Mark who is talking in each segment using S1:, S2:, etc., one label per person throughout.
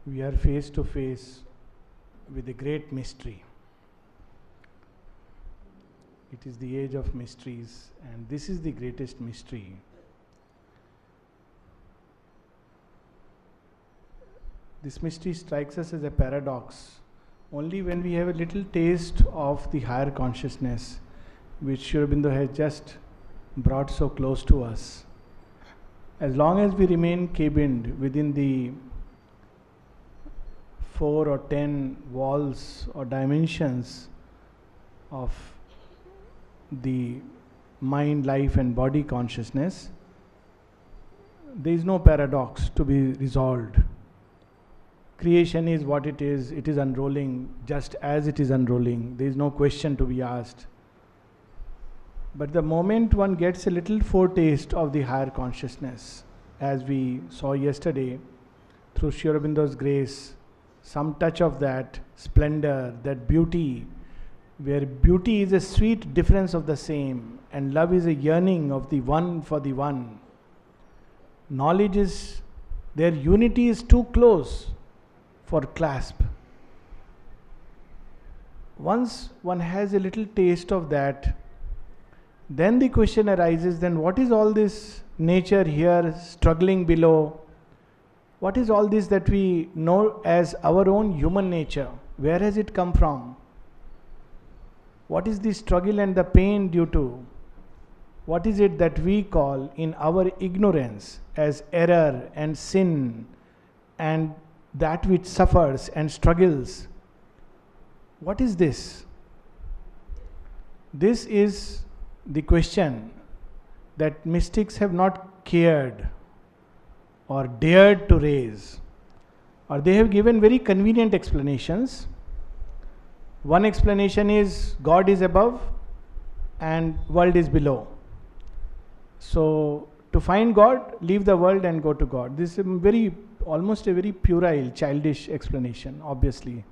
S1: We are face to face with a great mystery. It is the age of mysteries, and this is the greatest mystery. This mystery strikes us as a paradox only when we have a little taste of the higher consciousness, which Aurobindo has just brought so close to us. As long as we remain cabined within the 4 or 10 walls or dimensions of the mind, life and body consciousness, there is no paradox to be resolved. Creation is what it is unrolling just as it is unrolling. There is no question to be asked. But the moment one gets a little foretaste of the higher consciousness, as we saw yesterday, through Sri Aurobindo's grace, some touch of that splendor, that beauty, where beauty is a sweet difference of the same, and love is a yearning of the one for the one. Knowledge is, their unity is too close for clasp. Once one has a little taste of that, then the question arises, then what is all this nature here struggling below? What is all this that we know as our own human nature? Where has it come from? What is the struggle and the pain due to? What is it that we call in our ignorance as error and sin and that which suffers and struggles? What is this? This is the question that mystics have not cared or dared to raise, or they have given very convenient explanations. One explanation is God is above and world is below. So to find God, leave the world and go to God. This is almost a very puerile, childish explanation, obviously.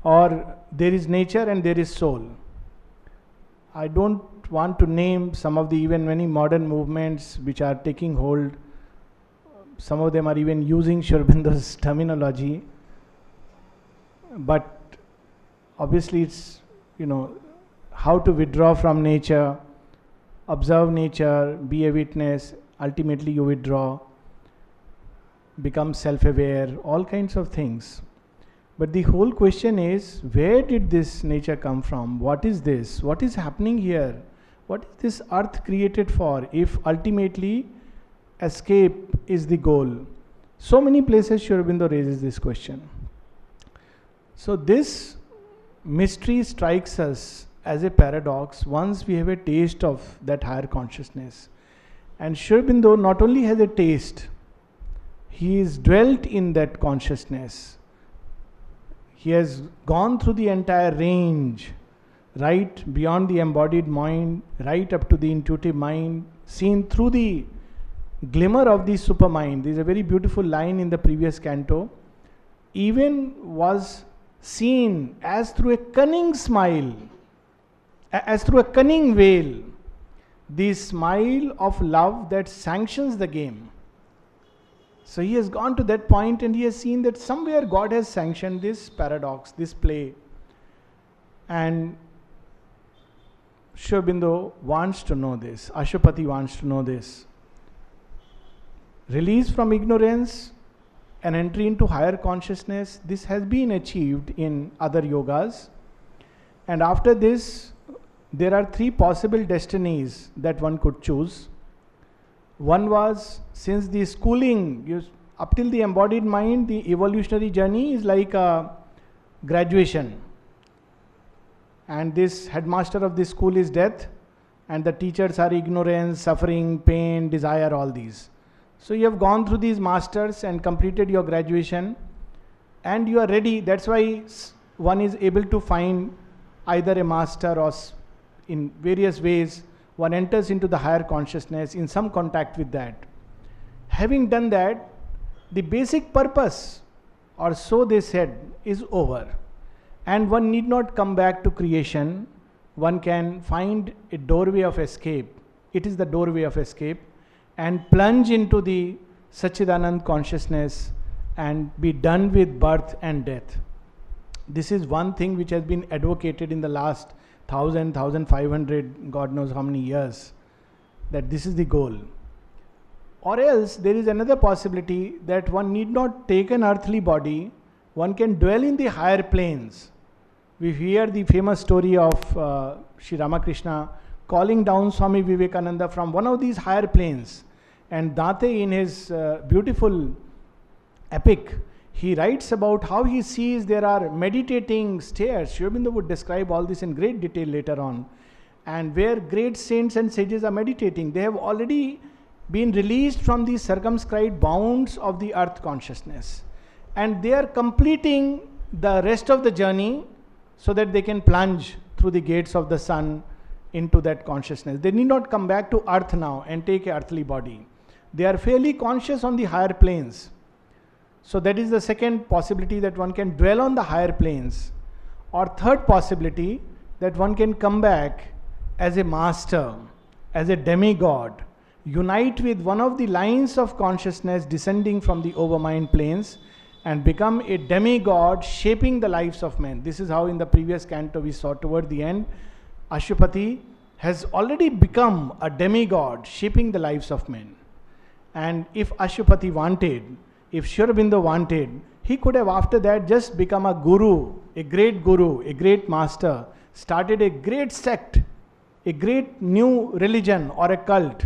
S1: Or there is nature and there is soul. I don't want to name some of the even many modern movements which are taking hold. Some of them are even using Sri Aurobindo's terminology. But obviously it's, how to withdraw from nature, observe nature, be a witness, ultimately you withdraw, become self-aware, all kinds of things. But the whole question is, where did this nature come from? What is this? What is happening here? What is this earth created for if ultimately escape is the goal? So many places Sri Aurobindo raises this question. So this mystery strikes us as a paradox once we have a taste of that higher consciousness. And Sri Aurobindo not only has a taste, he is dwelt in that consciousness. He has gone through the entire range, right beyond the embodied mind, right up to the intuitive mind, seen through the glimmer of the supermind. There is a very beautiful line in the previous canto. Even was seen as through a cunning smile, as through a cunning veil, the smile of love that sanctions the game. So he has gone to that point and he has seen that somewhere God has sanctioned this paradox, this play. And Sri Aurobindo wants to know this. Ashwapati wants to know this. Release from ignorance and entry into higher consciousness, this has been achieved in other yogas. And after this, there are 3 possible destinies that one could choose. One was, since the schooling, up till the embodied mind, the evolutionary journey is like a graduation. And this headmaster of the school is death, and the teachers are ignorance, suffering, pain, desire, all these. So you have gone through these masters and completed your graduation, and you are ready. That's why one is able to find either a master or in various ways one enters into the higher consciousness in some contact with that. Having done that, the basic purpose, or so they said, is over. And one need not come back to creation. One can find a doorway of escape. It is the doorway of escape, and plunge into the Satchidanand consciousness and be done with birth and death. This is one thing which has been advocated in the last 1,500, God knows how many years, that this is the goal. Or else there is another possibility that one need not take an earthly body, one can dwell in the higher planes. We hear the famous story of Sri Ramakrishna calling down Swami Vivekananda from one of these higher planes. And Dante, in his beautiful epic, he writes about how he sees there are meditating stairs. Sri Aurobindo would describe all this in great detail later on. And where great saints and sages are meditating, they have already been released from the circumscribed bounds of the earth consciousness. And they are completing the rest of the journey so that they can plunge through the gates of the sun into that consciousness. They need not come back to earth now and take an earthly body. They are fairly conscious on the higher planes. So that is the second possibility, that one can dwell on the higher planes. Or third possibility, that one can come back as a master, as a demigod, unite with one of the lines of consciousness descending from the overmind planes and become a demigod shaping the lives of men. This is how in the previous canto we saw toward the end, Ashupati has already become a demigod shaping the lives of men. And if Ashupati wanted, if Sri Aurobindo wanted, he could have after that just become a guru, a great master, started a great sect, a great new religion or a cult,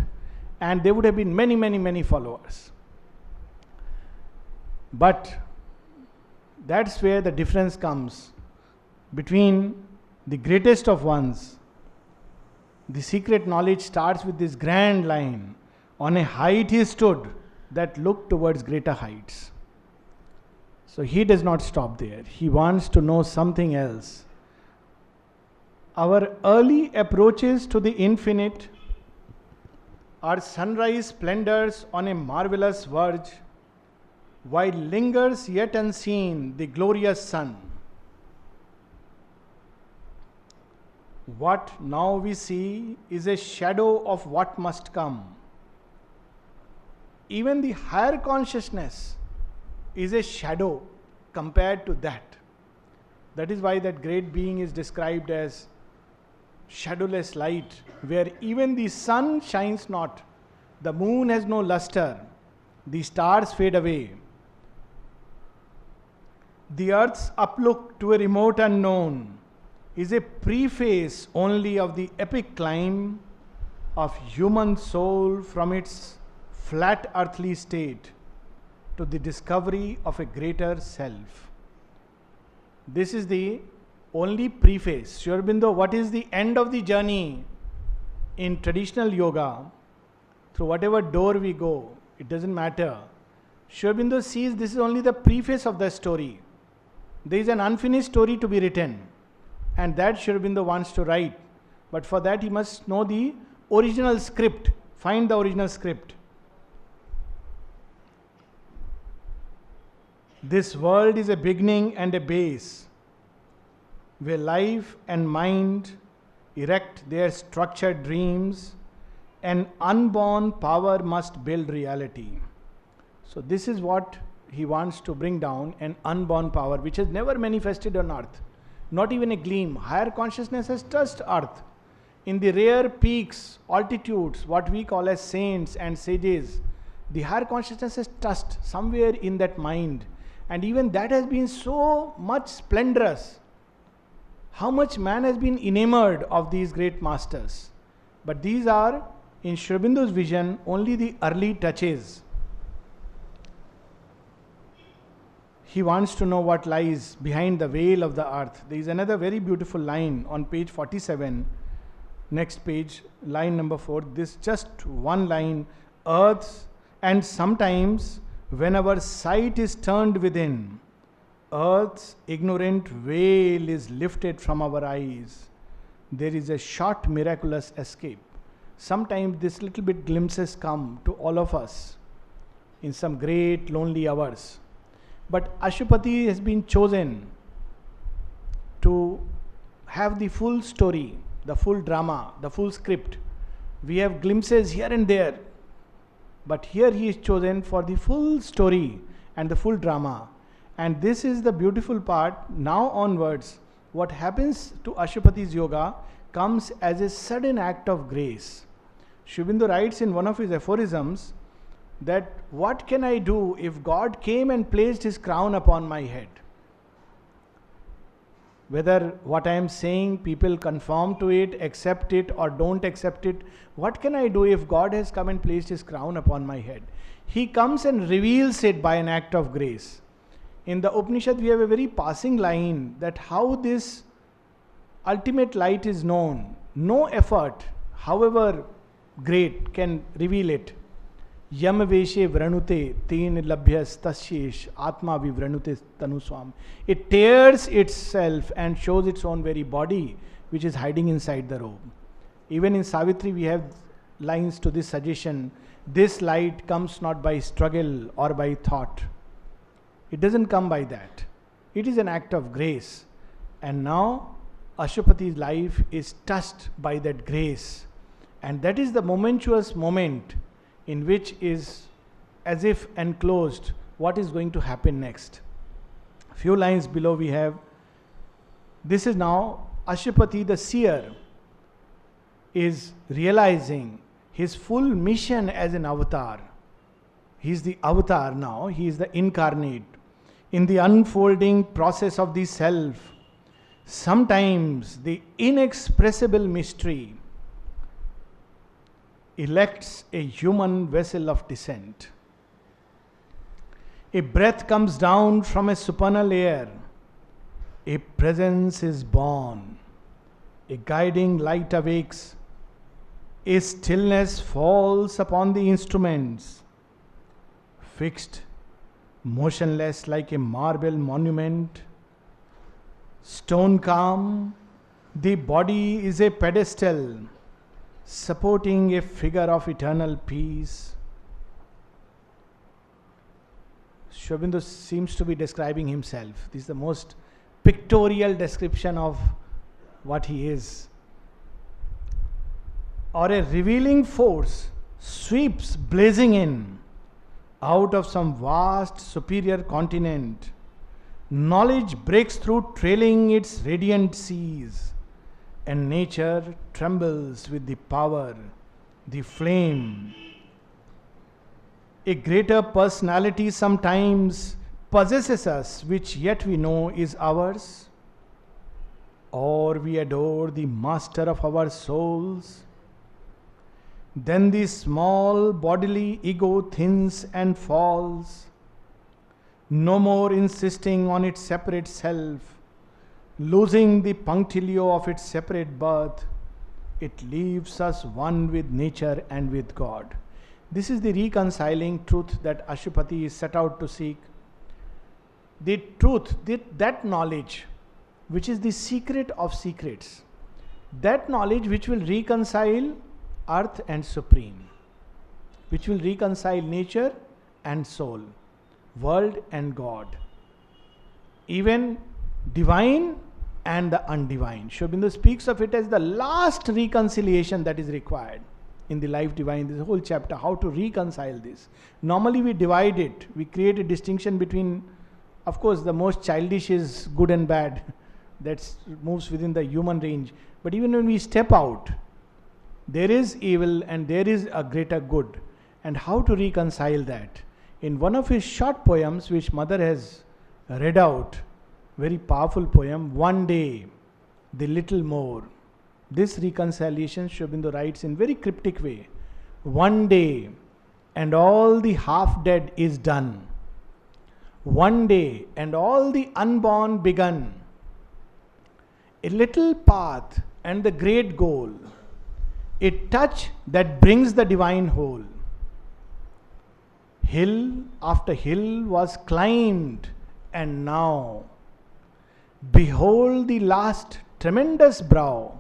S1: and there would have been many, many, many followers. But that's where the difference comes between the greatest of ones. The secret knowledge starts with this grand line. On a height he stood that looked towards greater heights. So he does not stop there. He wants to know something else. Our early approaches to the infinite are sunrise splendors on a marvelous verge, while lingers yet unseen the glorious sun. What now we see is a shadow of what must come. Even the higher consciousness is a shadow compared to that. That is why that great being is described as shadowless light, where even the sun shines not, the moon has no luster, the stars fade away. The earth's uplook to a remote unknown is a preface only of the epic climb of human soul from its flat earthly state to the discovery of a greater self. This is the only preface. Sri Aurobindo, what is the end of the journey in traditional yoga? Through whatever door we go, it doesn't matter. Sri Aurobindo sees this is only the preface of the story. There is an unfinished story to be written, and that Sri Aurobindo wants to write. But for that he must know the original script, find the original script. This world is a beginning and a base, where life and mind erect their structured dreams, an unborn power must build reality. So this is what he wants to bring down, an unborn power which has never manifested on earth, not even a gleam. Higher consciousness has touched earth. In the rare peaks, altitudes, what we call as saints and sages, the higher consciousness has touched somewhere in that mind. And even that has been so much splendorous. How much man has been enamored of these great masters. But these are, in Sri Aurobindo's vision, only the early touches. He wants to know what lies behind the veil of the earth. There is another very beautiful line on page 47. Next page, line number 4. This just one line. Earth's, and sometimes when our sight is turned within, earth's ignorant veil is lifted from our eyes. There is a short miraculous escape. Sometimes this little bit glimpses come to all of us in some great lonely hours. But Ashupati has been chosen to have the full story, the full drama, the full script. We have glimpses here and there. But here he is chosen for the full story, and the full drama. And this is the beautiful part. Now onwards, what happens to Ashupati's yoga comes as a sudden act of grace. Sri Aurobindo writes in one of his aphorisms that what can I do if God came and placed his crown upon my head? Whether what I am saying, people conform to it, accept it or don't accept it, what can I do if God has come and placed his crown upon my head? He comes and reveals it by an act of grace. In the Upanishad, we have a very passing line that how this ultimate light is known. No effort, however great, can reveal it. Yam veshe vranute teen labhyas tasyesh atma vivranute tanuswam. It tears itself and shows its own very body, which is hiding inside the robe. Even in Savitri, we have lines to this suggestion. This light comes not by struggle or by thought. It doesn't come by that. It is an act of grace. And now Ashupati's life is touched by that grace. And that is the momentous moment in which is as if enclosed what is going to happen next. A few lines below we have, this is now Ashupati the seer is realizing his full mission as an avatar. He is the avatar now, he is the incarnate. In the unfolding process of the self, sometimes the inexpressible mystery elects a human vessel of descent. A breath comes down from a supernal air. A presence is born. A guiding light awakes. A stillness falls upon the instruments. Fixed, motionless like a marble monument. Stone calm, the body is a pedestal supporting a figure of eternal peace. Sri Aurobindo seems to be describing himself. This is the most pictorial description of what he is. Or a revealing force sweeps blazing in out of some vast superior continent. Knowledge breaks through trailing its radiant seas, and nature trembles with the power, the flame. A greater personality sometimes possesses us, which yet we know is ours, or we adore the master of our souls. Then the small bodily ego thins and falls, no more insisting on its separate self, losing the punctilio of its separate birth. It leaves us one with nature and with God. This is the reconciling truth that Ashupati is set out to seek. The truth, that knowledge, which is the secret of secrets, that knowledge which will reconcile earth and supreme, which will reconcile nature and soul, world and God, even divine and the undivine. Sri Aurobindo speaks of it as the last reconciliation that is required in the life divine. This whole chapter, how to reconcile this. Normally we divide it, we create a distinction between, of course, the most childish is good and bad, that moves within the human range. But even when we step out, there is evil and there is a greater good. And how to reconcile that? In one of his short poems, which Mother has read out, very powerful poem, One Day, the Little More. This reconciliation, Sri Aurobindo writes in very cryptic way. One day, and all the half dead is done. One day, and all the unborn begun. A little path and the great goal. A touch that brings the divine whole. Hill after hill was climbed, and now behold the last tremendous brow.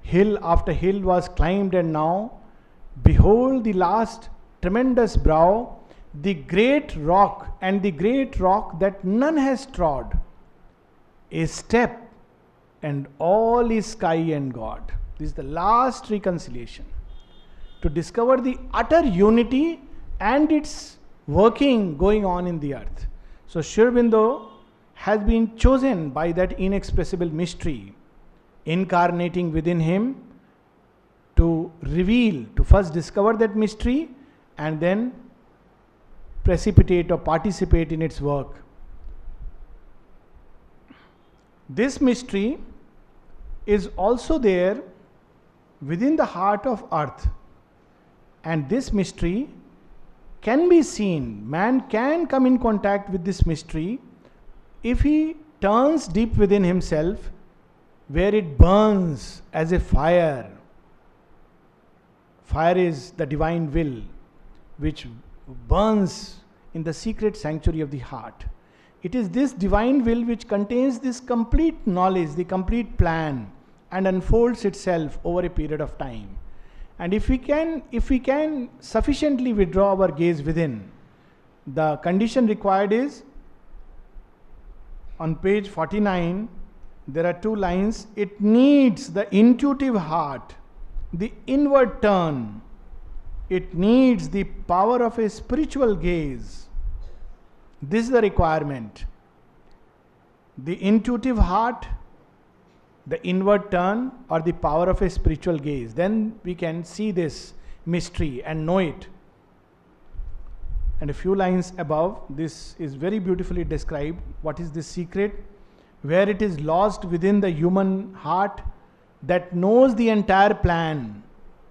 S1: Hill after hill was climbed, and now behold the last tremendous brow, the great rock, and the great rock that none has trod. A step, and all is sky and God. This is the last reconciliation. to discover the utter unity and its working going on in the earth. So Sri Aurobindo has been chosen by that inexpressible mystery, incarnating within him to reveal, to first discover that mystery and then precipitate or participate in its work. This mystery is also there within the heart of earth, and this mystery can be seen. Man can come in contact with this mystery if he turns deep within himself, where it burns as a fire. Fire is the divine will, which burns in the secret sanctuary of the heart. It is this divine will which contains this complete knowledge, the complete plan, and unfolds itself over a period of time. And if we can sufficiently withdraw our gaze within, the condition required is, on page 49, there are 2 lines. It needs the intuitive heart, the inward turn. It needs the power of a spiritual gaze. This is the requirement. The intuitive heart, the inward turn, or the power of a spiritual gaze. Then we can see this mystery and know it. And a few lines above, this is very beautifully described. What is this secret? Where it is lost within the human heart that knows the entire plan,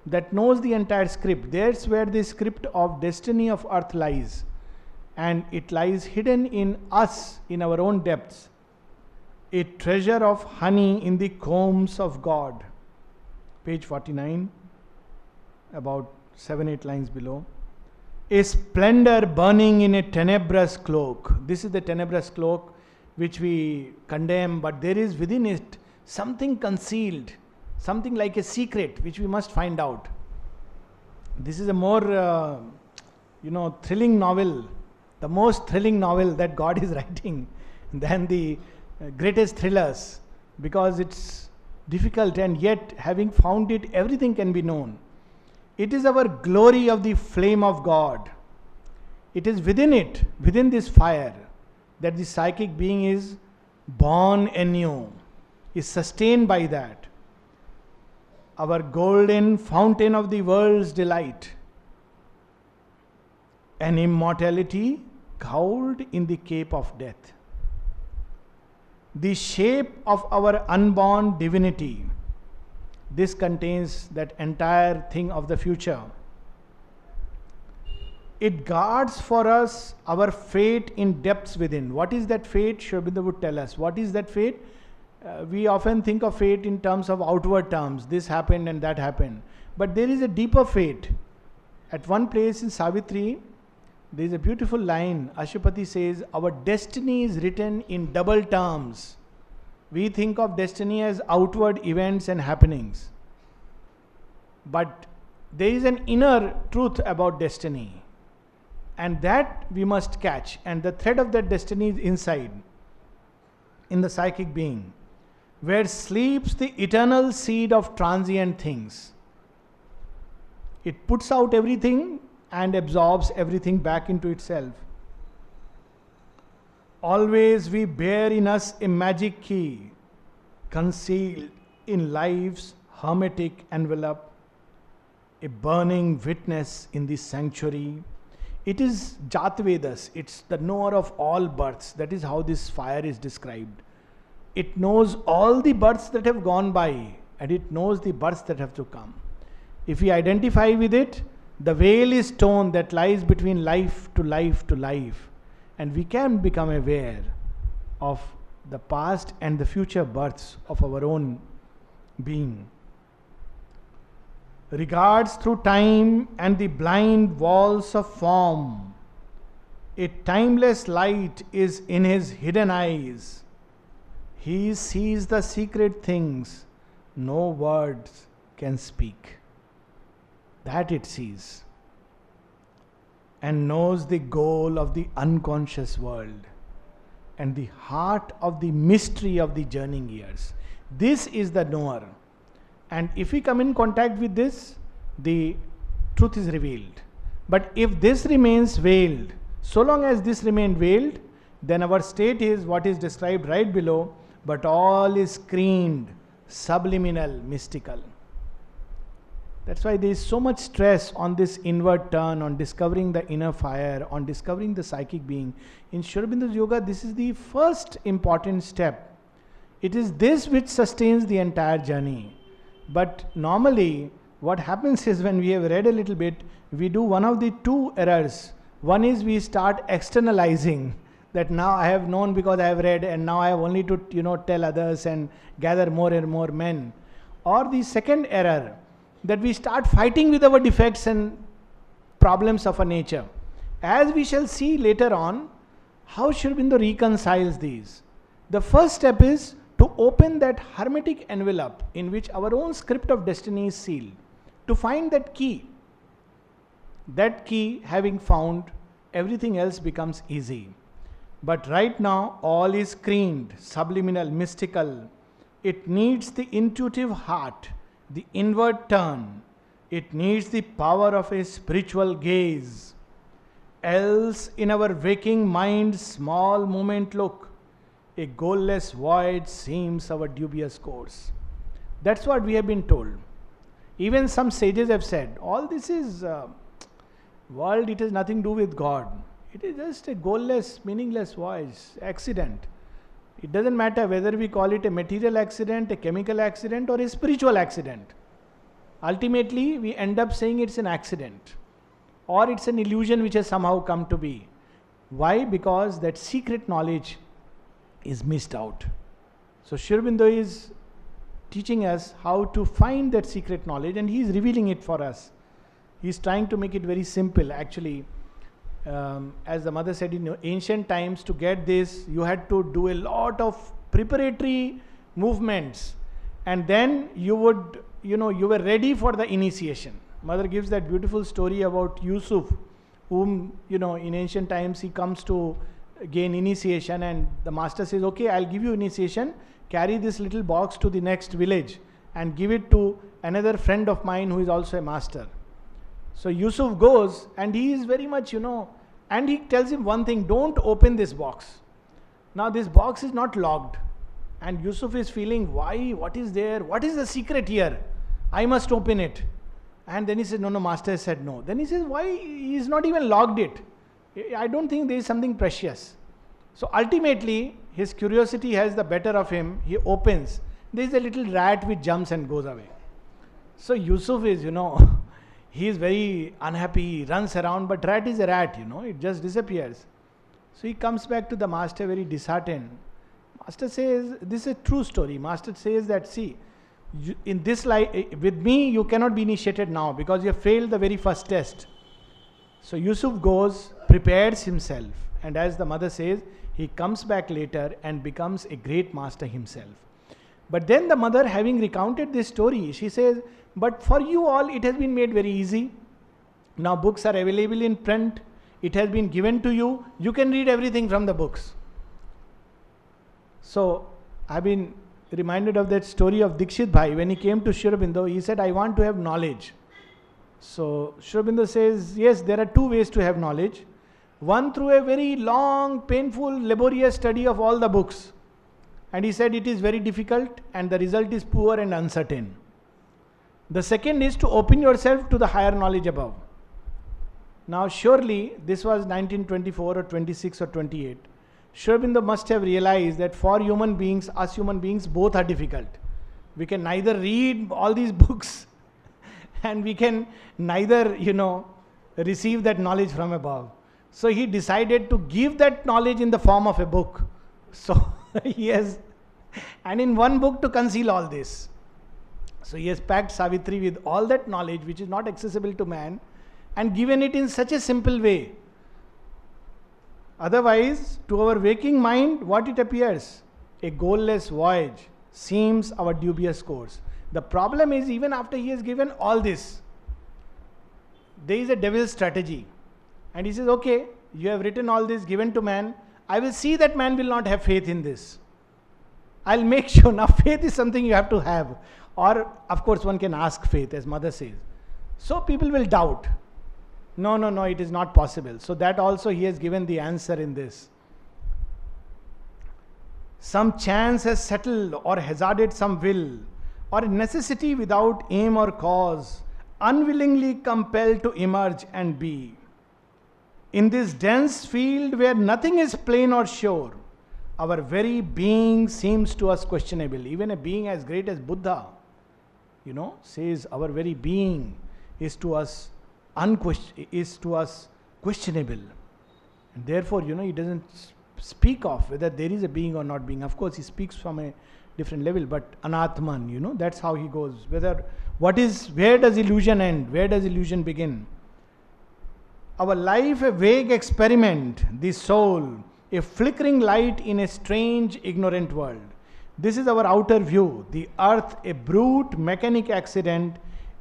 S1: that knows the entire script. That's where the script of destiny of earth lies. And it lies hidden in us, in our own depths. A treasure of honey in the combs of God. Page 49, about 7-8 lines below. A splendor burning in a tenebrous cloak. This is the tenebrous cloak which we condemn, but there is within it something concealed, something like a secret which we must find out. This is a more, thrilling novel, the most thrilling novel that God is writing than the greatest thrillers, because it's difficult, and yet having found it, everything can be known. It is our glory of the flame of God. It is within it, within this fire, that the psychic being is born anew, is sustained by that. Our golden fountain of the world's delight. An immortality cowled in the cape of death. The shape of our unborn divinity. This contains that entire thing of the future. It guards for us our fate in depths within. What is that fate? Sri Aurobindo would tell us. What is that fate? We often think of fate in terms of outward terms. This happened and that happened. But there is a deeper fate. At one place in Savitri, there is a beautiful line. Ashupati says, our destiny is written in double terms. We think of destiny as outward events and happenings. But there is an inner truth about destiny. And that we must catch. And the thread of that destiny is inside, in the psychic being, where sleeps the eternal seed of transient things. It puts out everything and absorbs everything back into itself. Always we bear in us a magic key, concealed in life's hermetic envelope, a burning witness in the sanctuary. It is Jatvedas, it's the knower of all births. That is how this fire is described. It knows all the births that have gone by, and it knows the births that have to come. If we identify with it, the veil is torn that lies between life to life to life, and we can become aware of the past and the future births of our own being. Regards through time and the blind walls of form. A timeless light is in his hidden eyes. He sees the secret things no words can speak. That it sees. And knows the goal of the unconscious world and the heart of the mystery of the journeying years. This is the knower. And if we come in contact with this, the truth is revealed. But if this remains veiled, so long as this remained veiled, then our state is what is described right below, but all is screened, subliminal, mystical. That's why there is so much stress on this inward turn, on discovering the inner fire, on discovering the psychic being. In Sri Aurobindo's yoga, this is the first important step. It is this which sustains the entire journey. But normally, what happens is when we have read a little bit, we do one of the two errors. One is we start externalizing that now I have known because I have read, and now I have only to tell others and gather more and more men. Or the second error, that we start fighting with our defects and problems of our nature. As we shall see later on, how Sri Aurobindo reconciles these. The first step is to open that hermetic envelope in which our own script of destiny is sealed, to find that key. That key having found, everything else becomes easy. But right now, all is screened, subliminal, mystical. It needs the intuitive heart, the inward turn. It needs the power of a spiritual gaze. Else, in our waking mind, small moment look, a goalless void seems our dubious course. That's what we have been told. Even some sages have said, all this is world, it has nothing to do with God. It is just a goalless, meaningless void, accident. It doesn't matter whether we call it a material accident, a chemical accident, or a spiritual accident. Ultimately, we end up saying it's an accident, or it's an illusion which has somehow come to be. Why? Because that secret knowledge is missed out. So Sri Aurobindo is teaching us how to find that secret knowledge, and he is revealing it for us. He is trying to make it very simple. Actually, as the mother said, in ancient times, to get this, you had to do a lot of preparatory movements, and then you would, you were ready for the initiation. Mother gives that beautiful story about Yusuf, whom, in ancient times he comes to gain initiation, and the master says, okay, I'll give you initiation, carry this little box to the next village and give it to another friend of mine who is also a master. So Yusuf goes, and he is very much, and he tells him one thing, don't open this box. Now this box is not locked, and Yusuf is feeling, why, what is there, what is the secret here? I must open it. And then he says, no, master has said no. Then he says, why, he is not even locked it. I don't think there is something precious. So ultimately, his curiosity has the better of him. He opens. There is a little rat which jumps and goes away. So Yusuf is, he is very unhappy, he runs around, but rat is a rat, it just disappears. So he comes back to the master very disheartened. Master says, this is a true story. Master says that, see, in this life, with me, you cannot be initiated now because you have failed the very first test. So Yusuf goes, prepares himself, and as the mother says, he comes back later and becomes a great master himself. But then the mother, having recounted this story, she says, but for you all, it has been made very easy. Now books are available in print. It has been given to you. You can read everything from the books. So I've been reminded of that story of Dikshit Bhai. When he came to Sri Aurobindo, he said, I want to have knowledge. So Sri Aurobindo says, yes, there are two ways to have knowledge. One, through a very long, painful, laborious study of all the books. And he said it is very difficult and the result is poor and uncertain. The second is to open yourself to the higher knowledge above. Now surely this was 1924 or 26 or 28. Sri Aurobindo must have realized that for human beings, us human beings, both are difficult. We can neither read all these books and we can neither, receive that knowledge from above. So he decided to give that knowledge in the form of a book. So he has, and in one book to conceal all this. So he has packed Savitri with all that knowledge which is not accessible to man and given it in such a simple way. Otherwise, to our waking mind, what it appears? A goalless voyage seems our dubious course. The problem is, even after he has given all this, there is a devil's strategy. And he says, okay, you have written all this, given to man. I will see that man will not have faith in this. I'll make sure. Now faith is something you have to have. Or, of course, one can ask faith, as mother says. So people will doubt. No, no, no, it is not possible. So that also he has given the answer in this. Some chance has settled or hazarded some will, or necessity without aim or cause, unwillingly compelled to emerge and be. In this dense field where nothing is plain or sure, our very being seems to us questionable. Even a being as great as Buddha, says our very being is to us questionable. And therefore, he doesn't speak of whether there is a being or not being. Of course, he speaks from a different level, but anatman, that's how he goes. Where does illusion end? Where does illusion begin? Our life a vague experiment, the soul, a flickering light in a strange, ignorant world. This is our outer view. The earth, a brute, mechanic accident,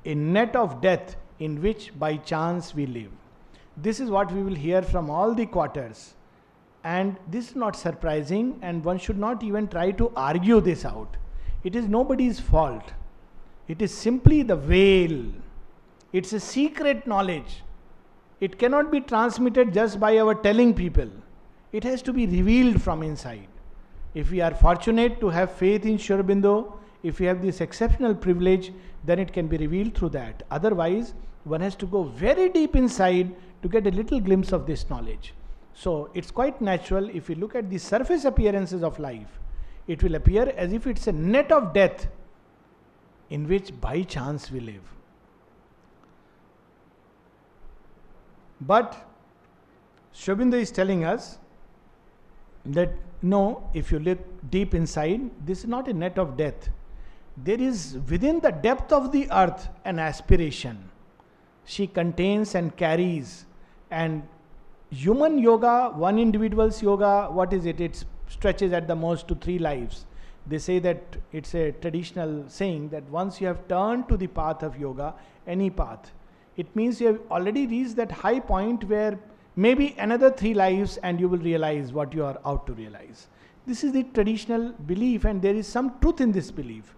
S1: a net of death in which by chance we live. This is what we will hear from all the quarters. And this is not surprising, and one should not even try to argue this out. It is nobody's fault. It is simply the veil. It's a secret knowledge. It cannot be transmitted just by our telling people. It has to be revealed from inside. If we are fortunate to have faith in Aurobindo, if we have this exceptional privilege, then it can be revealed through that. Otherwise, one has to go very deep inside to get a little glimpse of this knowledge. So it's quite natural. If we look at the surface appearances of life, it will appear as if it's a net of death in which by chance we live. But Aurobindo is telling us that no, if you look deep inside, this is not a net of death. There is within the depth of the earth an aspiration. She contains and carries. And human yoga, one individual's yoga, what is it? It stretches at the most to 3 lives. They say that it's a traditional saying that once you have turned to the path of yoga, any path, it means you have already reached that high point where maybe another 3 lives and you will realize what you are out to realize. This is the traditional belief, and there is some truth in this belief.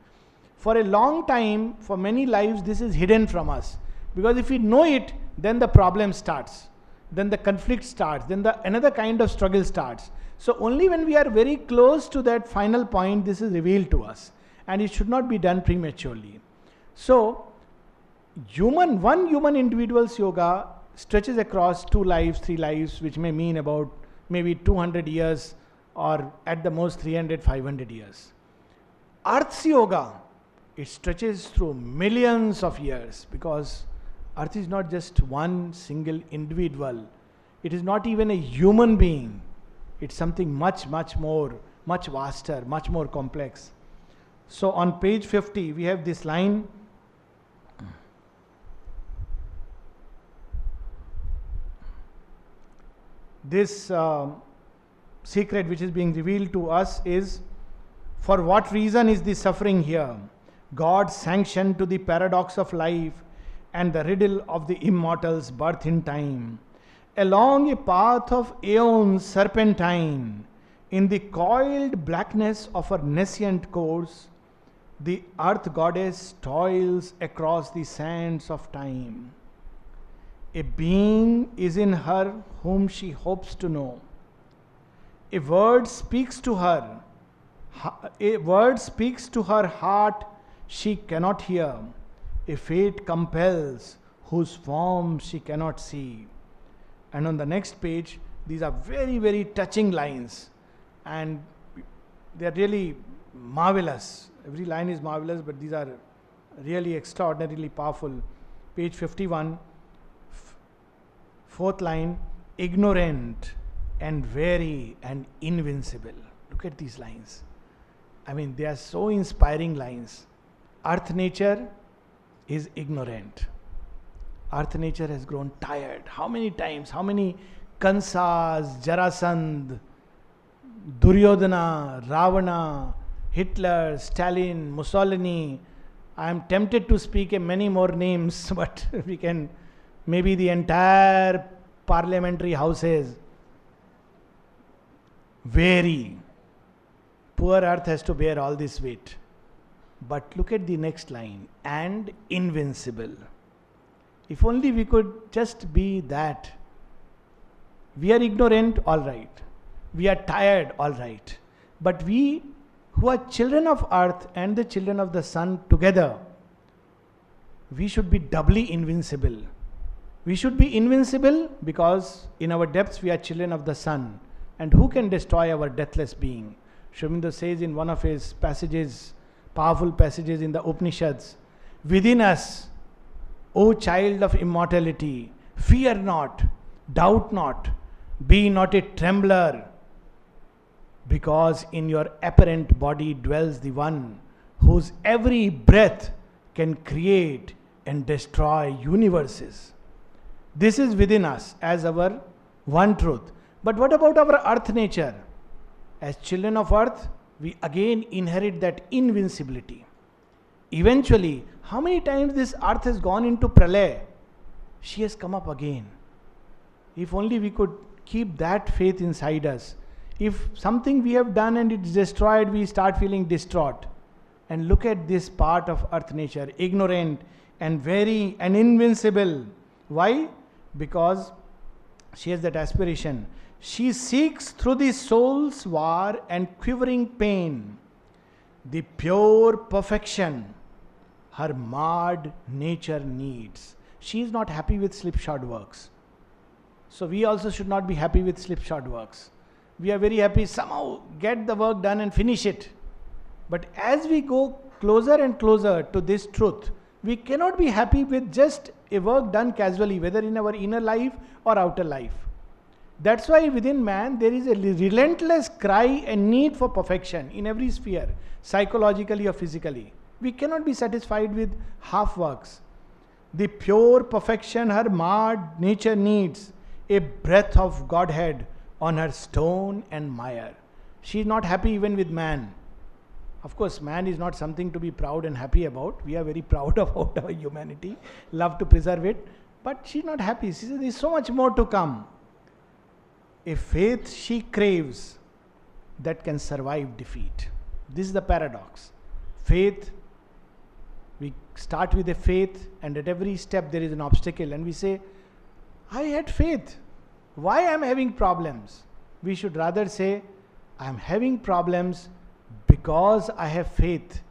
S1: For a long time, for many lives, this is hidden from us. Because if we know it, then the problem starts. Then the conflict starts. Then another kind of struggle starts. So only when we are very close to that final point, this is revealed to us. And it should not be done prematurely. So, one human individual's yoga stretches across 2 lives, 3 lives, which may mean about maybe 200 years or at the most 300, 500 years. Earth's yoga, it stretches through millions of years, because Earth is not just one single individual. It is not even a human being. It's something much, much more, much vaster, much more complex. So on page 50, we have this line. This secret which is being revealed to us is, for what reason is the suffering here? God sanctioned to the paradox of life and the riddle of the immortal's birth in time. Along a path of aeons serpentine, in the coiled blackness of her nascent course, the earth goddess toils across the sands of time. A being is in her whom she hopes to know. A word speaks to her. A word speaks to her heart she cannot hear. A fate compels whose form she cannot see. And on the next page, these are very, very touching lines. And they are really marvelous. Every line is marvelous, but these are really extraordinarily powerful. Page 51. 4th line, ignorant and weary and invincible. Look at these lines. I mean, they are so inspiring lines. Earth nature is ignorant. Earth nature has grown tired. How many times? How many Kansas, Jarasandh, Duryodhana, Ravana, Hitler, Stalin, Mussolini. I am tempted to speak many more names, but we can. Maybe the entire parliamentary houses. Weary. Poor earth has to bear all this weight. But look at the next line. And invincible. If only we could just be that. We are ignorant, all right. We are tired, all right. But we who are children of earth and the children of the sun together, we should be doubly invincible. We should be invincible because in our depths we are children of the sun. And who can destroy our deathless being? Aurobindo says in one of his passages, powerful passages in the Upanishads, within us, O child of immortality, fear not, doubt not, be not a trembler, because in your apparent body dwells the one whose every breath can create and destroy universes. This is within us as our one truth. But what about our earth nature? As children of earth, we again inherit that invincibility. Eventually, how many times this earth has gone into pralaya? She has come up again. If only we could keep that faith inside us. If something we have done and it's destroyed, we start feeling distraught. And look at this part of earth nature, ignorant and very and invincible. Why? Because she has that aspiration. She seeks through the soul's war and quivering pain the pure perfection her marred nature needs. She is not happy with slipshod works. So we also should not be happy with slipshod works. We are very happy somehow get the work done and finish it. But as we go closer and closer to this truth, we cannot be happy with just a work done casually, whether in our inner life or outer life. That's why within man there is a relentless cry and need for perfection in every sphere, psychologically or physically. We cannot be satisfied with half works. The pure perfection her marred nature needs, a breath of Godhead on her stone and mire. She is not happy even with man. Of course, man is not something to be proud and happy about. We are very proud about our humanity, love to preserve it. But she is not happy. She says there is so much more to come. A faith she craves that can survive defeat. This is the paradox. Faith, we start with a faith and at every step there is an obstacle and we say, I had faith. Why I am having problems? We should rather say, I am having problems because I have faith,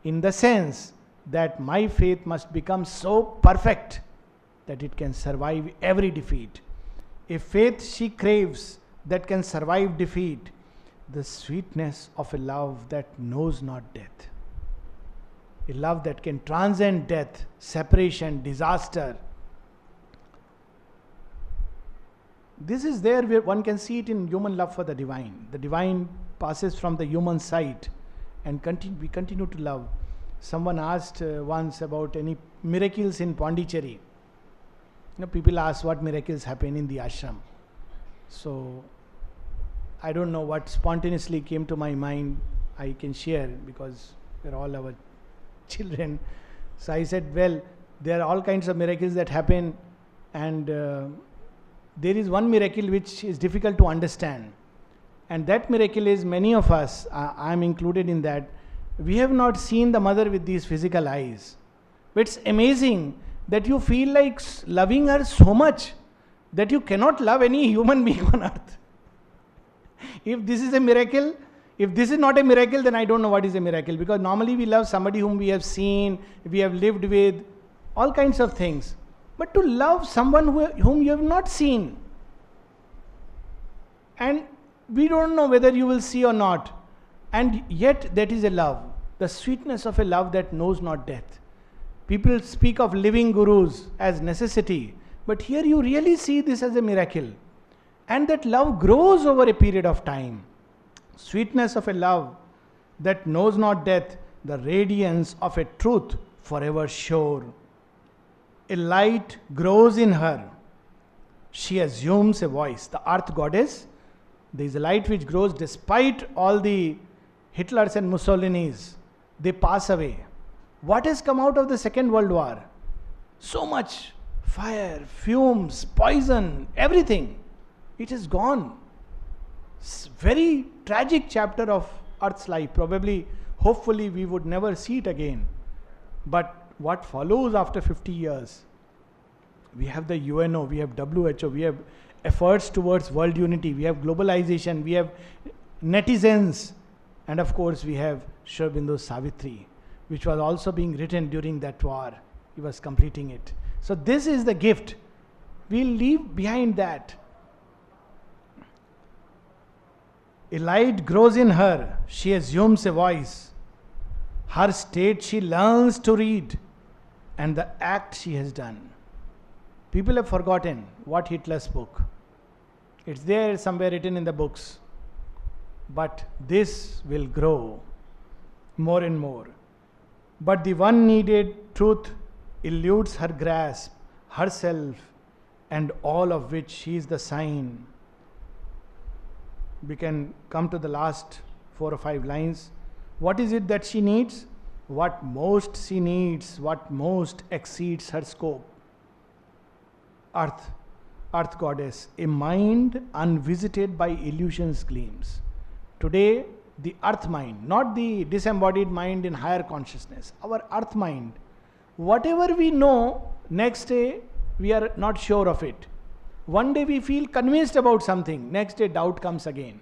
S1: in the sense that my faith must become so perfect that it can survive every defeat. A faith she craves that can survive defeat, the sweetness of a love that knows not death. A love that can transcend death, separation, disaster. This is there where one can see it in human love for the divine. The divine passes from the human sight and we continue to love. Someone asked once about any miracles in Pondicherry. People ask what miracles happen in the ashram. So, I don't know what spontaneously came to my mind. I can share because we're all our children. So I said, well, there are all kinds of miracles that happen, and there is one miracle which is difficult to understand. And that miracle is many of us, I am included in that, we have not seen the mother with these physical eyes. But it's amazing that you feel like loving her so much that you cannot love any human being on earth. If this is a miracle, if this is not a miracle, then I don't know what is a miracle. Because normally we love somebody whom we have seen, we have lived with, all kinds of things. But to love someone whom you have not seen, and we don't know whether you will see or not, and yet that is a love, the sweetness of a love that knows not death. People speak of living gurus as necessity, but here you really see this as a miracle. And that love grows over a period of time. Sweetness of a love that knows not death, the radiance of a truth forever sure. A light grows in her. She assumes a voice. The earth goddess, there is a light which grows despite all the Hitlers and Mussolinis. They pass away. What has come out of the Second World War? So much fire, fumes, poison, everything. It is gone. It's very tragic chapter of Earth's life. Probably, hopefully, we would never see it again. But what follows after 50 years? We have the UNO, we have WHO, we have efforts towards world unity, we have globalization, we have netizens, and of course we have Sri Aurobindo's Savitri, which was also being written during that war. He was completing it. So this is the gift. We'll leave behind that. A light grows in her, she assumes a voice. Her state she learns to read, and the act she has done. People have forgotten what Hitler spoke. It's there somewhere written in the books. But this will grow more and more. But the one needed truth eludes her grasp, herself, and all of which she is the sign. We can come to the last 4 or 5 lines. What is it that she needs? What most she needs, what most exceeds her scope. Earth goddess, a mind unvisited by illusions gleams. Today, the earth mind, not the disembodied mind in higher consciousness, our earth mind. Whatever we know, next day we are not sure of it. One day we feel convinced about something, next day doubt comes again.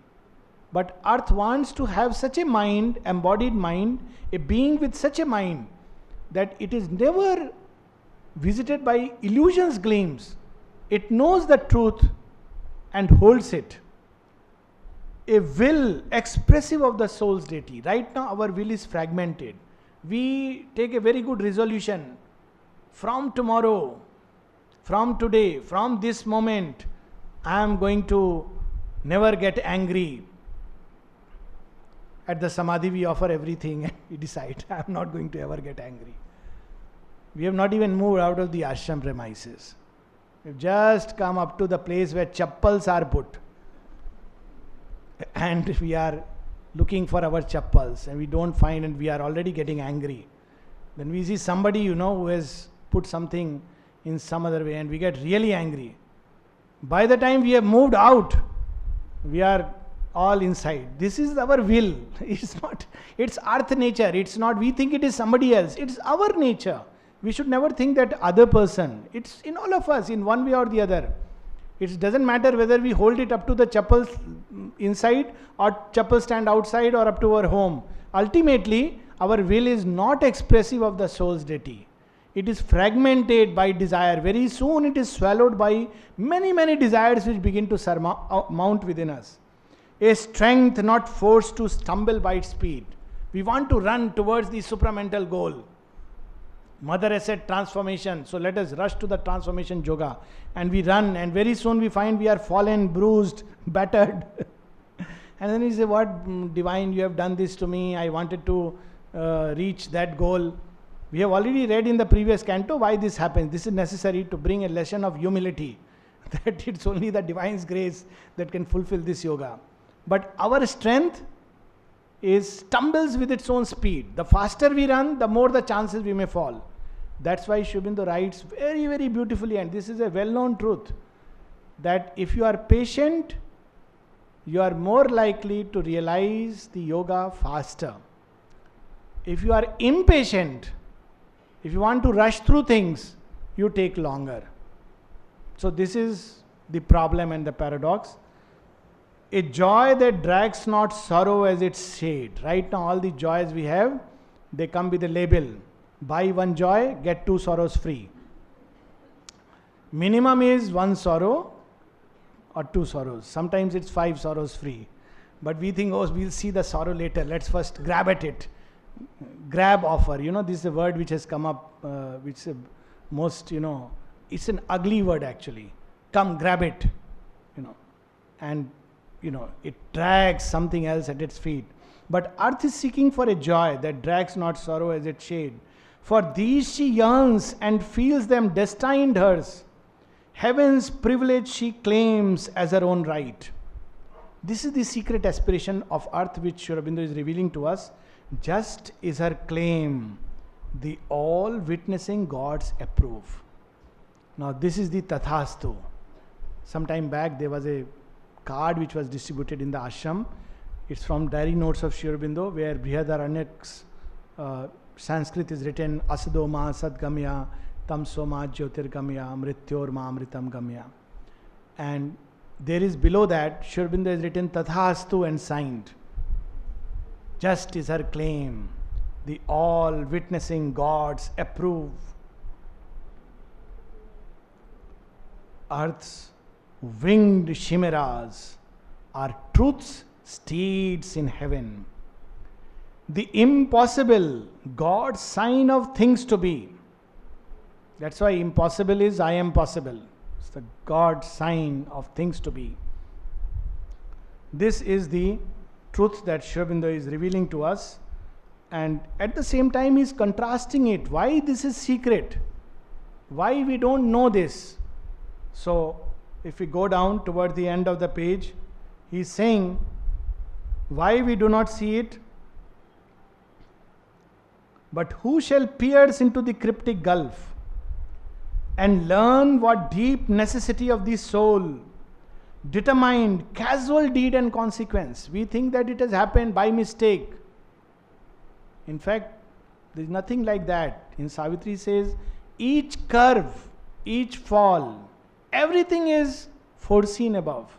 S1: But earth wants to have such a mind, embodied mind, a being with such a mind, that it is never visited by illusions gleams. It knows the truth and holds it. A will expressive of the soul's deity. Right now our will is fragmented. We take a very good resolution. From tomorrow, from today, from this moment, I am going to never get angry. At the Samadhi we offer everything and we decide, I am not going to ever get angry. We have not even moved out of the ashram premises. We have just come up to the place where chappals are put. And we are looking for our chappals and we don't find, and we are already getting angry. Then we see somebody, who has put something in some other way and we get really angry. By the time we have moved out, we are all inside. This is our will. It's earth nature. It's not, we think it is somebody else. It's our nature. We should never think that other person. It's in all of us in one way or the other. It doesn't matter whether we hold it up to the chappals inside or chappal stand outside or up to our home. Ultimately, our will is not expressive of the soul's deity. It is fragmented by desire. Very soon it is swallowed by many, many desires which begin to mount within us. A strength not forced to stumble by its speed. We want to run towards the supramental goal. Mother has said transformation, so let us rush to the transformation yoga. And we run, and very soon we find we are fallen, bruised, battered. And then we say, what divine, you have done this to me, I wanted to reach that goal. We have already read in the previous canto why this happens. This is necessary to bring a lesson of humility, that it's only the divine's grace that can fulfill this yoga. But our strength stumbles with its own speed. The faster we run, the more the chances we may fall. That's why Sri Aurobindo writes very, very beautifully, and this is a well-known truth, that if you are patient, you are more likely to realize the yoga faster. If you are impatient, if you want to rush through things, you take longer. So this is the problem and the paradox. A joy that drags not sorrow as its shade. Right now all the joys we have, they come with a label. Buy one joy, get 2 sorrows free. Minimum is 1 sorrow or 2 sorrows. Sometimes it's 5 sorrows free. But we think, oh, we'll see the sorrow later. Let's first grab at it. Grab offer. This is a word which has come up, which is most, it's an ugly word actually. Come, grab it. And it drags something else at its feet. But earth is seeking for a joy that drags not sorrow as its shade. For these she yearns and feels them destined hers. Heaven's privilege she claims as her own right. This is the secret aspiration of earth which Sri Aurobindo is revealing to us. Just is her claim, the all-witnessing gods approve. Now this is the Tathastu. Some time back there was a card which was distributed in the ashram. It's from Diary Notes of Sri Aurobindo, where Brihadaranyak's Sanskrit is written Asadoma, Sadgamya, tam soma jyotirgamya mrityorma amritam gamya. And there is below that, Sri Aurobindo has written Tathastu and signed. Just is her claim. The all witnessing gods approve. Earth's winged chimeras are truth's steeds in heaven. The impossible, God's sign of things to be. That's why impossible is I am possible. It's the God's sign of things to be. This is the truth that Sri Aurobindo is revealing to us, and at the same time he is contrasting it. Why this is secret? Why we don't know this? So if we go down toward the end of the page, he is saying why we do not see it. But who shall pierce into the cryptic gulf and learn what deep necessity of the soul determined casual deed and consequence? We think that it has happened by mistake. In fact, there is nothing like that. In Savitri says, each curve, each fall, everything is foreseen above.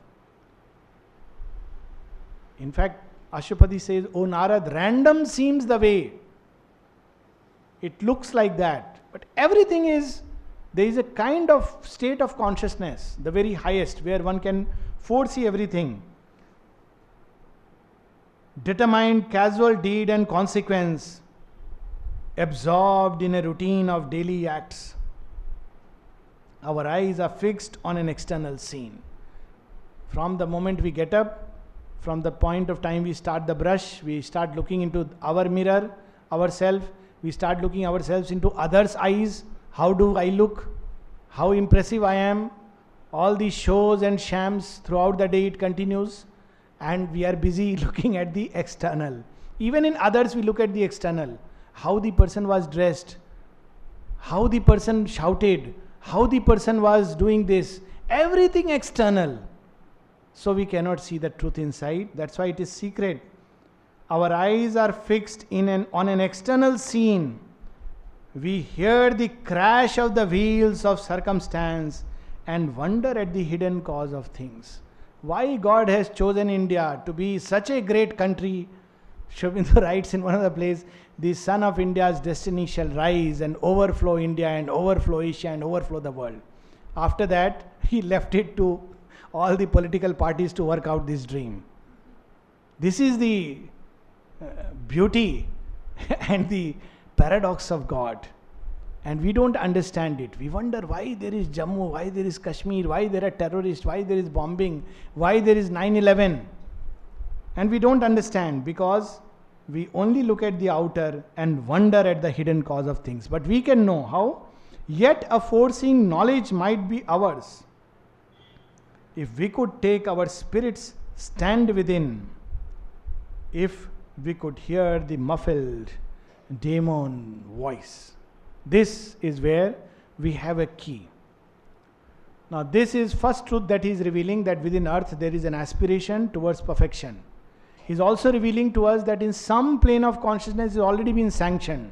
S1: In fact, Ashwapati says, O Narad, random seems the way. It looks like that. But everything is, there is a kind of state of consciousness, the very highest, where one can foresee everything. Determined casual deed and consequence, absorbed in a routine of daily acts. Our eyes are fixed on an external scene. From the moment we get up, from the point of time we start the brush, we start looking into our mirror, ourselves, we start looking ourselves into others' eyes. How do I look? How impressive I am? All these shows and shams throughout the day it continues, and we are busy looking at the external. Even in others we look at the external. How the person was dressed, how the person shouted, how the person was doing this, everything external. So we cannot see the truth inside. That's why it is secret. Our eyes are fixed on an external scene. We hear the crash of the wheels of circumstance and wonder at the hidden cause of things. Why God has chosen India to be such a great country? Sri Aurobindo writes in one of the places, the sun of India's destiny shall rise and overflow India and overflow Asia and overflow the world. After that, he left it to all the political parties to work out this dream. This is the beauty and the paradox of God. And we don't understand it. We wonder why there is Jammu, why there is Kashmir, why there are terrorists, why there is bombing, why there is 9/11. And we don't understand because we only look at the outer and wonder at the hidden cause of things. But we can know how. Yet a foreseeing knowledge might be ours if we could take our spirits stand within, if we could hear the muffled daemon voice. This is where we have a key. Now this is first truth that he is revealing, that within earth there is an aspiration towards perfection. He is also revealing to us that in some plane of consciousness it has already been sanctioned.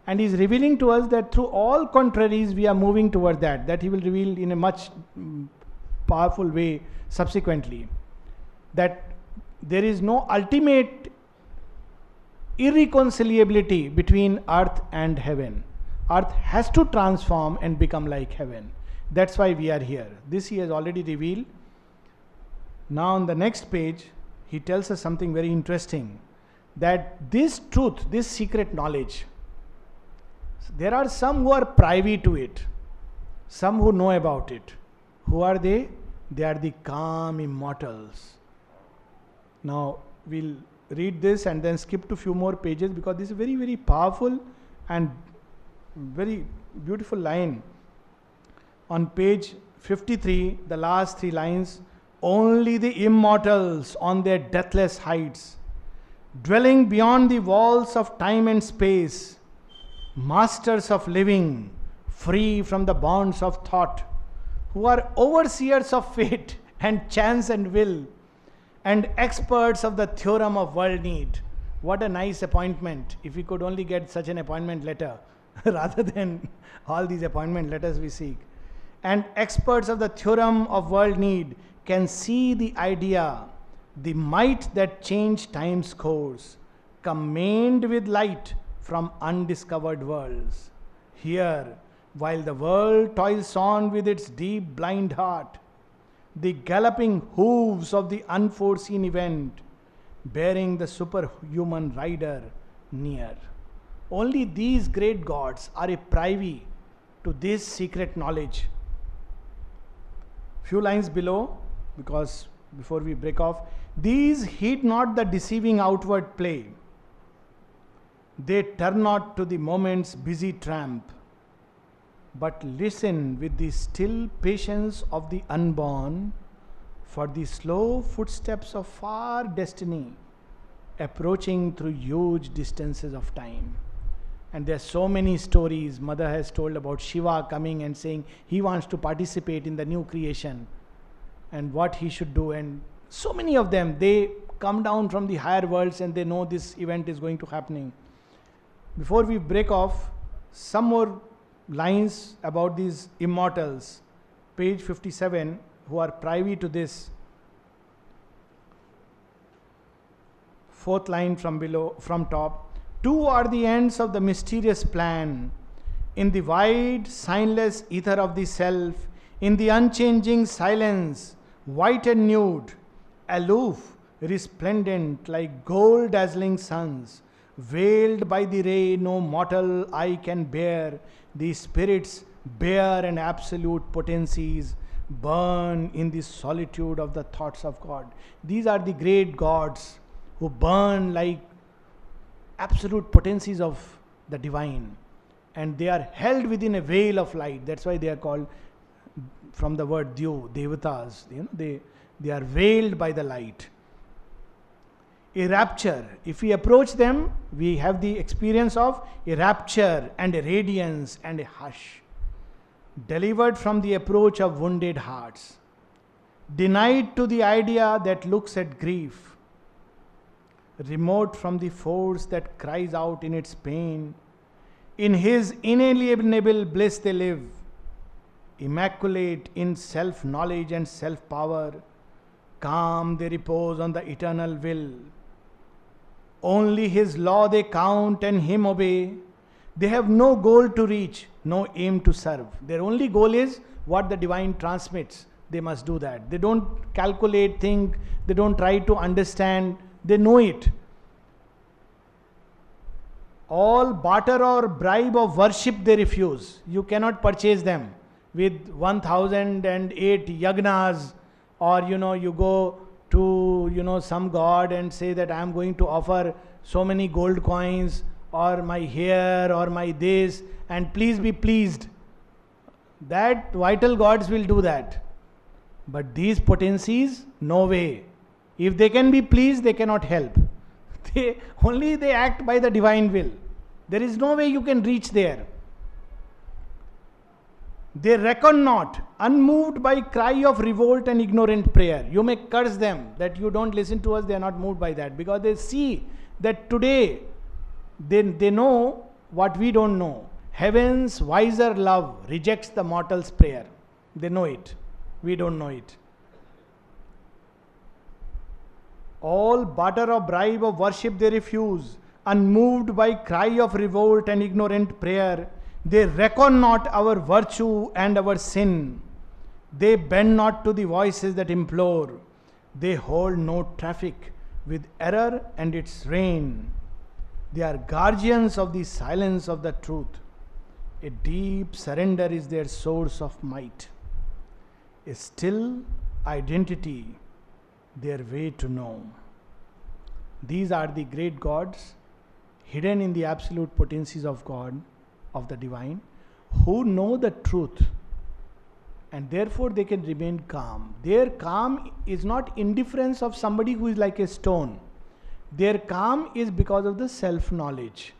S1: And he is revealing to us that through all contraries we are moving toward that. That he will reveal in a much powerful way subsequently. That there is no ultimate irreconcilability between earth and heaven. Earth has to transform and become like heaven. That's why we are here. This he has already revealed. Now on the next page, he tells us something very interesting. That this truth, this secret knowledge, there are some who are privy to it. Some who know about it. Who are they? They are the calm immortals. Now we'll read this and then skip to few more pages because this is very, very powerful and very beautiful line. On page 53, the last 3 lines, only the immortals on their deathless heights, dwelling beyond the walls of time and space, masters of living, free from the bonds of thought, who are overseers of fate and chance and will, and experts of the theorem of world need. What a nice appointment. If we could only get such an appointment letter. rather than all these appointments, let us be seek. And experts of the theorem of world need can see the idea, the might that change time's course, commend with light from undiscovered worlds. Here, while the world toils on with its deep blind heart, the galloping hooves of the unforeseen event, bearing the superhuman rider near. Only these great gods are a privy to this secret knowledge. Few lines below, because before we break off, these heed not the deceiving outward play. They turn not to the moment's busy tramp, but listen with the still patience of the unborn for the slow footsteps of far destiny approaching through huge distances of time. And there are so many stories Mother has told about Shiva coming and saying he wants to participate in the new creation and what he should do. And so many of them, they come down from the higher worlds and they know this event is going to happening. Before we break off, some more lines about these immortals. Page 57, who are privy to this. Fourth line from below, from top. Two are the ends of the mysterious plan. In the wide, signless ether of the self, in the unchanging silence, white and nude, aloof, resplendent like gold dazzling suns, veiled by the ray no mortal eye can bear, the spirits bare and absolute potencies burn in the solitude of the thoughts of God. These are the great gods who burn like absolute potencies of the divine, and they are held within a veil of light. That's why they are called, from the word Dyu, Devatas. They are veiled by the light. A rapture, if we approach them, we have the experience of a rapture and a radiance and a hush, delivered from the approach of wounded hearts, denied to the idea that looks at grief, remote from the force that cries out in its pain. In his inalienable bliss they live, immaculate in self-knowledge and self-power, calm they repose on the eternal will. Only his law they count and him obey. They have no goal to reach, no aim to serve. Their only goal is what the divine transmits. They must do that. They don't calculate, think, they don't try to understand. They know it. All barter or bribe of worship they refuse. You cannot purchase them with 1008 yagnas, or you go to some god and say that I am going to offer so many gold coins or my hair or my this, and please be pleased. That vital gods will do that. But these potencies, no way. If they can be pleased, they cannot help. They act by the divine will. There is no way you can reach there. They reckon not, unmoved by cry of revolt and ignorant prayer. You may curse them that you don't listen to us, they are not moved by that, because they see that today they know what we don't know. Heaven's wiser love rejects the mortal's prayer. They know it. We don't know it. All barter or bribe of worship they refuse, unmoved by cry of revolt and ignorant prayer. They reckon not our virtue and our sin. They bend not to the voices that implore. They hold no traffic with error and its reign. They are guardians of the silence of the truth. A deep surrender is their source of might. A still identity, their way to know. These are the great gods, hidden in the absolute potencies of God, of the divine, who know the truth, and therefore they can remain calm. Their calm is not indifference of somebody who is like a stone. Their calm is because of the self-knowledge.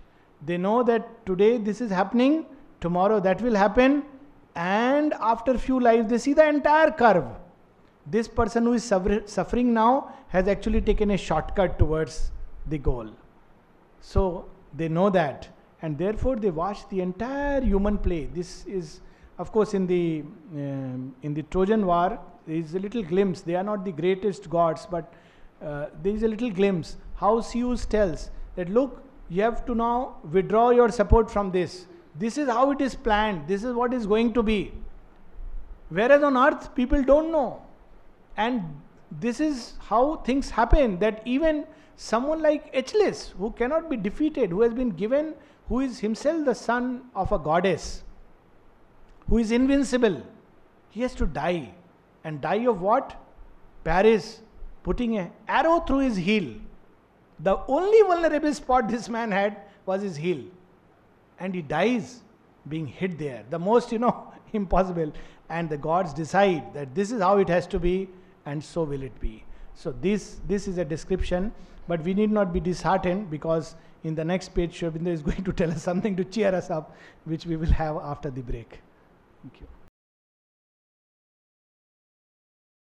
S1: They know that today this is happening, tomorrow that will happen, and after few lives they see the entire curve. This person who is suffering now has actually taken a shortcut towards the goal. So they know that, and therefore they watch the entire human play. This is, of course, in the Trojan War, there is a little glimpse. They are not the greatest gods, but there is a little glimpse. How Zeus tells that, look, you have to now withdraw your support from this. This is how it is planned. This is what is going to be. Whereas on earth, people don't know. And this is how things happen, that even someone like Achilles, who cannot be defeated, who has been given, who is himself the son of a goddess, who is invincible, he has to die. And die of what? Paris putting an arrow through his heel. The only vulnerable spot this man had was his heel. And he dies being hit there. The most, impossible. And the gods decide that this is how it has to be, and so will it be. So this is a description, but we need not be disheartened, because in the next page, Aurobindo is going to tell us something to cheer us up, which we will have after the break. Thank you.